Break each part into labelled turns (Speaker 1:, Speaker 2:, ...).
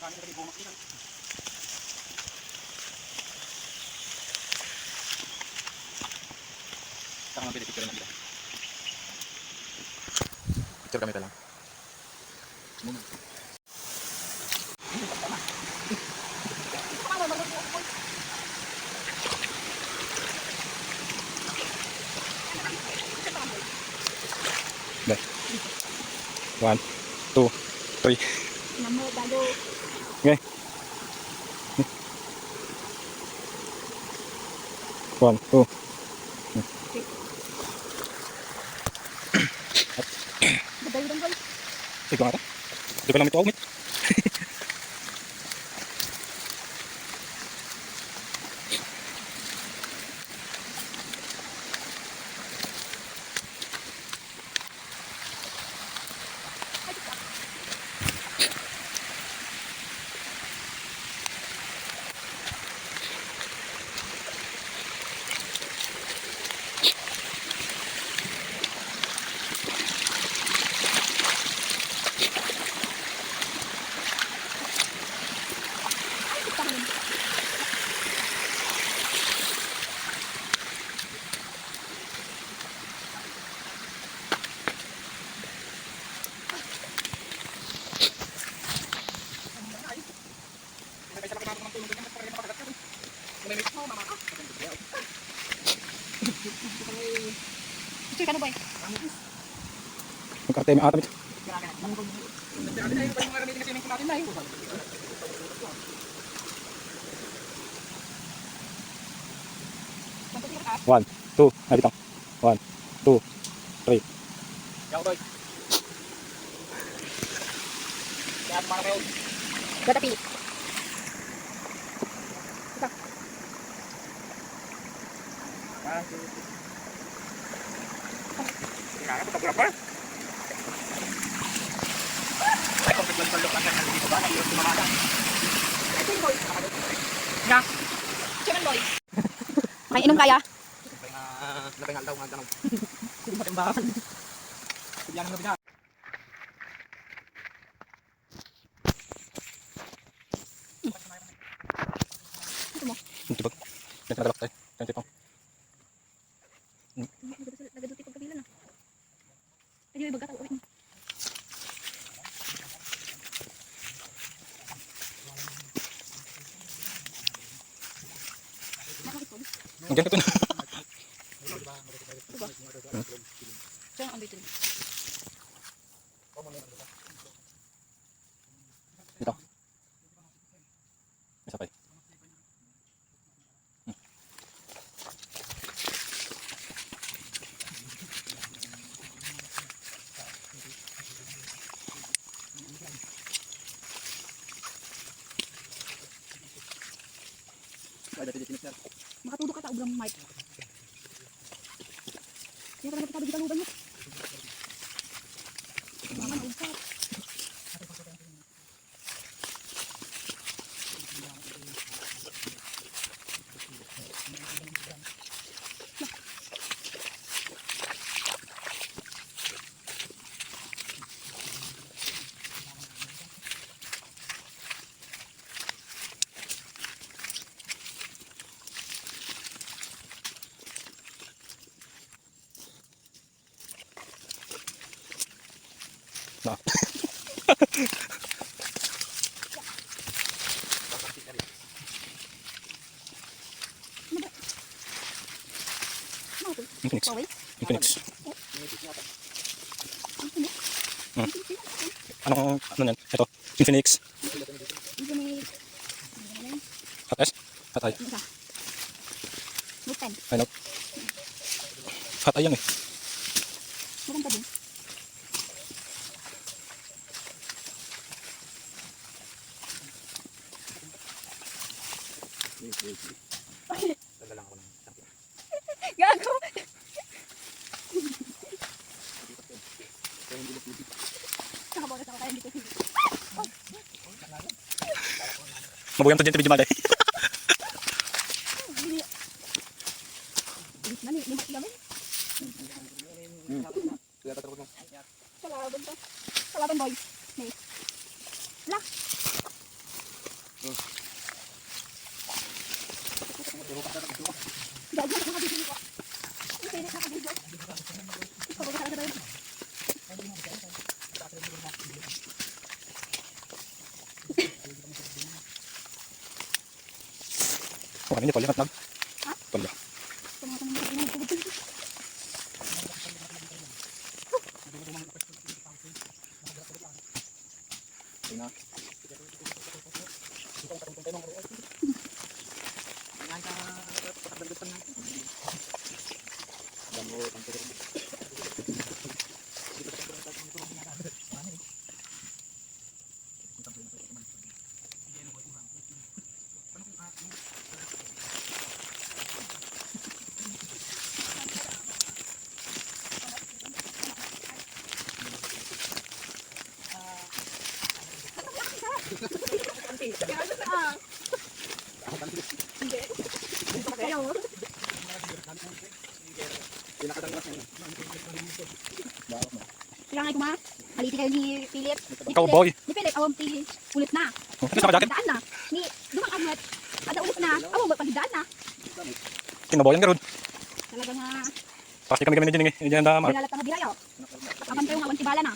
Speaker 1: Saka mga picture lang dito. Picture kami lang. Okay. 1, 2, 3. Okay. 1, 2. Sige nga ito. Hindi pa lang ito umit.
Speaker 2: Picture ka na boy.
Speaker 1: Magkakatay may atam ito. One, two, ay bitang. 1, 2, 3.
Speaker 2: Bata pili.
Speaker 3: Ya.
Speaker 2: Chicken boy. May inom kaya?
Speaker 1: Napengal daw nga ganun.
Speaker 3: Hindi matimbakan.
Speaker 1: Yan ang nabigat. Ito ba? Ito na tayo. Ito.
Speaker 2: Nagaduti ko kabila na. Ay, yung bagat ako.
Speaker 1: Hindi ito na.
Speaker 2: Diyan ang dito.
Speaker 1: Ito. Isa pa.
Speaker 2: Makatudok ka ta ubram mic. Kaya pala napitado dito luban mo. Mga nausap.
Speaker 1: No. Infinix. Infinix. Ano yan? Ito. Infinix. Hot S? Hot I. I know. Hot I yan eh.
Speaker 2: Maganda din. Gago. Nakabawas ako tayo dito.
Speaker 1: Mabuyang to dyan, medyo malay.
Speaker 2: Nani, lima namin. Kalaban to. Kalaban boy. May. La. Gago, nakabibili ko. Okay, nakabibili ko. Ikaw, wala ka na ba?
Speaker 1: Oh, ini pala matnag.
Speaker 2: Ha?
Speaker 1: Pala. Kailangan ko ma. Haliti kayo ni Philip. Cowboy.
Speaker 2: Ni Philip, awam ti ulit na.
Speaker 1: Oh, kasi naka-jacket.
Speaker 2: Daan na. Ni dumang agmat. Ada ulit na. Awam ba pagdaan na.
Speaker 1: Kinaboyan ka ron.
Speaker 2: Talaga nga.
Speaker 1: Pasti kami na dyan eh. Diyan na mar.
Speaker 2: Binalat na birayo. Apan kayo nga awan tibala na.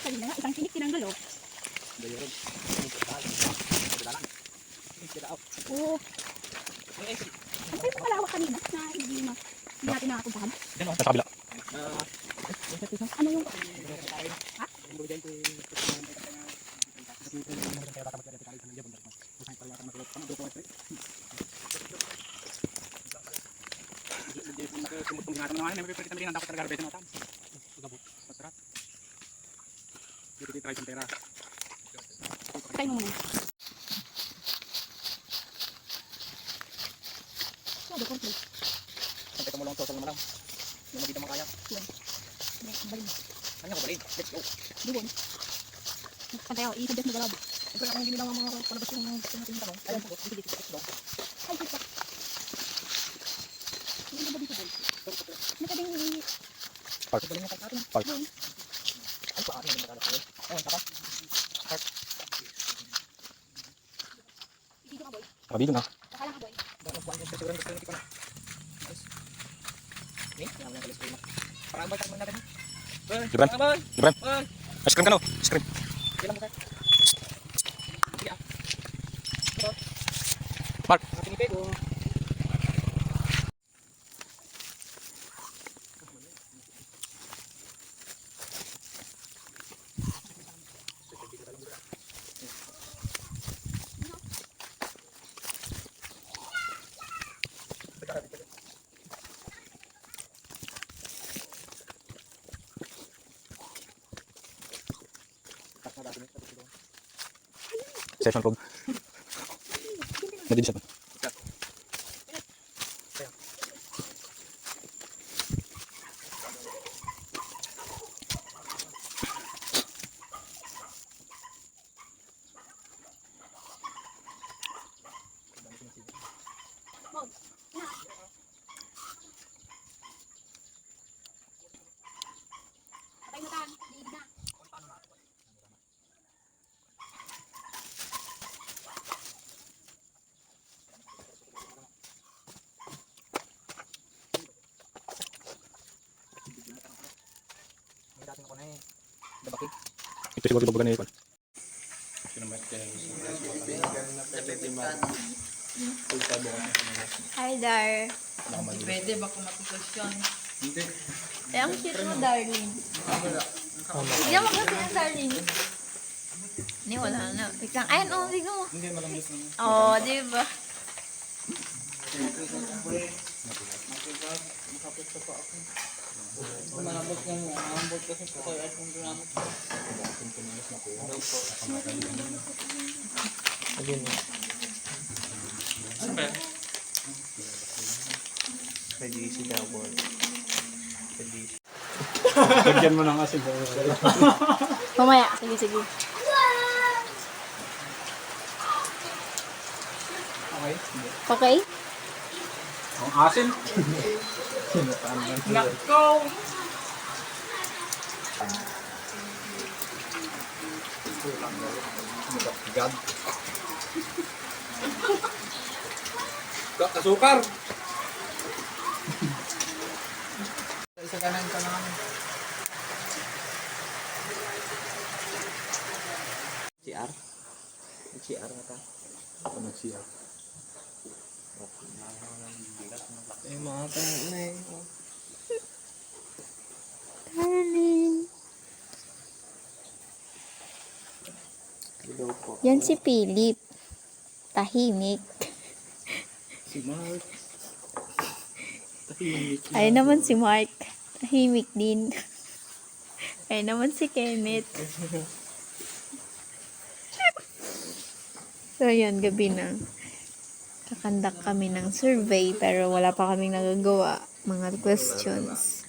Speaker 2: Sabi na nga, isang sinik tinanggal oh. Oo. Kasi yung malawak kanina na hindi natin nakapuntahan.
Speaker 1: Sa kabila.
Speaker 2: Ano yung... Ha? Patay mo muna. Ano ko please?
Speaker 3: Sampai kamu long total malam. Yung makita mo kaya.
Speaker 2: Balik.
Speaker 3: Ano ko balin? Let's go.
Speaker 2: Doon. Pantay ako, i-suggest mo galab.
Speaker 3: Ito akong ginilang mga palabas yung tinatinta ko. Ayun po, sige dito. Let's go.
Speaker 2: Ay, dito. Hindi ba dito, boy? Nakading
Speaker 1: Park.
Speaker 3: Ito yung kalkado.
Speaker 1: Park.
Speaker 3: Ay, paano yung magkalap ko? Ayun, tapos.
Speaker 2: dito ka, boy.
Speaker 1: Sabi dito na.
Speaker 2: Saka lang ka, boy.
Speaker 3: Dahil ang buwan yung siguro gusto ko na. Ni, yan lang alas ko na. Parang ba tayo natin?
Speaker 1: Gibran.
Speaker 3: Bye.
Speaker 1: Gibran.
Speaker 3: Bye.
Speaker 1: Ice cream ka no? Ice cream.
Speaker 3: Kailan mo ka?
Speaker 1: Mark.
Speaker 3: Pinipay ko.
Speaker 1: Session pog. Nadidi siya.
Speaker 2: Patay na tan. Diig na.
Speaker 1: Ito siguro ibabagan na yun.
Speaker 4: Hi, Dar.
Speaker 5: Pwede ba kung matikasyon?
Speaker 4: Eh, ang cute mo, darling. Hindi mo kasi yung darling. Hindi, wala na. Tignan. Ayan, oh, tignan mo.
Speaker 3: Hindi, malambot na.
Speaker 4: Oo, di ba?
Speaker 5: Malambot na mo. Malambot kasi po kayo at kung ginamot ko. Ano ba?
Speaker 3: Sa GC daw, boy. Sa GC.
Speaker 1: Lagyan mo ng asin.
Speaker 2: Mamaya, sige, sige.
Speaker 3: Okay.
Speaker 2: Okay?
Speaker 1: Ang asin.
Speaker 5: Nako!
Speaker 1: God. Asukar!
Speaker 5: Isa kanan ka lang. CR? CR na ka?
Speaker 1: Ako nag-CR.
Speaker 5: Eh, mga tanong na eh.
Speaker 4: Darling.
Speaker 5: Hello po.
Speaker 4: Yan si Philip. Tahimik.
Speaker 5: Si Mark. Tahimik na.
Speaker 4: Ay naman si Mark. Tahimik din. Ay naman si Kenneth. So yun, gabi na. Kakandak kami ng survey pero wala pa kaming nagagawa. Mga questions.